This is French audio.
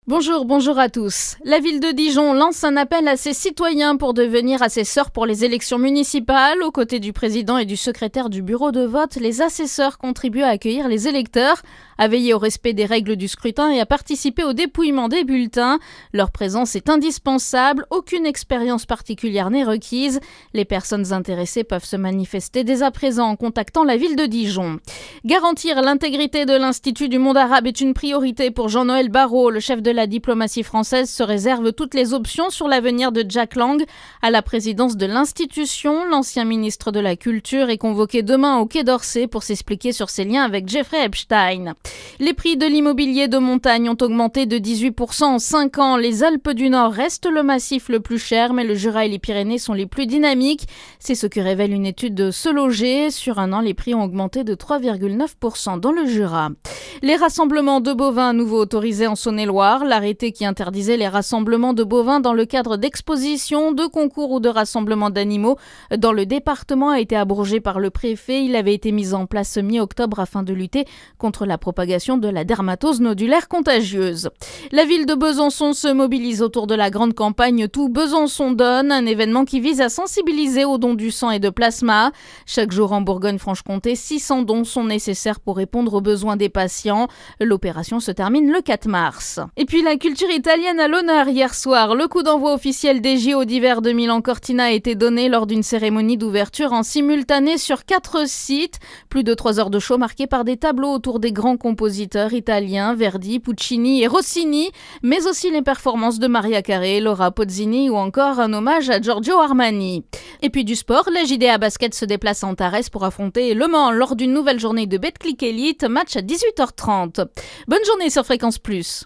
Bonjour à tous. La ville de Dijon lance un appel à ses citoyens pour devenir assesseurs pour les élections municipales. Aux côtés du président et du secrétaire du bureau de vote, les assesseurs contribuent à accueillir les électeurs, à veiller au respect des règles du scrutin et à participer au dépouillement des bulletins. Leur présence est indispensable, aucune expérience particulière n'est requise. Les personnes intéressées peuvent se manifester dès à présent en contactant la ville de Dijon. Garantir l'intégrité de l'Institut du monde arabe est une priorité pour Jean-Noël Barrot. Le chef de la diplomatie française se réserve toutes les options sur l'avenir de Jack Lang à la présidence de l'institution. L'ancien ministre de la Culture est convoqué demain au Quai d'Orsay pour s'expliquer sur ses liens avec Jeffrey Epstein. Les prix de l'immobilier de montagne ont augmenté de 18% en 5 ans. Les Alpes du Nord restent le massif le plus cher, mais le Jura et les Pyrénées sont les plus dynamiques. C'est ce que révèle une étude de Se Loger. Sur un an, les prix ont augmenté de 3,9% dans le Jura. Les rassemblements de bovins à nouveau autorisés en Saône-et-Loire. L'arrêté qui interdisait les rassemblements de bovins dans le cadre d'expositions, de concours ou de rassemblements d'animaux dans le département a été abrogé par le préfet. Il avait été mis en place mi-octobre afin de lutter contre la propagation de la dermatose nodulaire contagieuse. La ville de Besançon se mobilise autour de la grande campagne Tout Besançon donne, un événement qui vise à sensibiliser aux dons du sang et de plasma. Chaque jour en Bourgogne-Franche-Comté, 600 dons sont nécessaires pour répondre aux besoins des patients. L'opération se termine le 4 mars. Et puis la culture italienne à l'honneur hier soir. Le coup d'envoi officiel des JO d'hiver de Milan-Cortina a été donné lors d'une cérémonie d'ouverture en simultané sur 4 sites. Plus de 3 heures de show marquées par des tableaux autour des grands compositeurs italiens, Verdi, Puccini et Rossini, mais aussi les performances de Maria Carey, Laura Pausini ou encore un hommage à Giorgio Armani. Et puis du sport, la JDA Basket se déplace à Antares pour affronter Le Mans lors d'une nouvelle journée de Betclic Elite, match à 18h30. Bonne journée sur Fréquence Plus.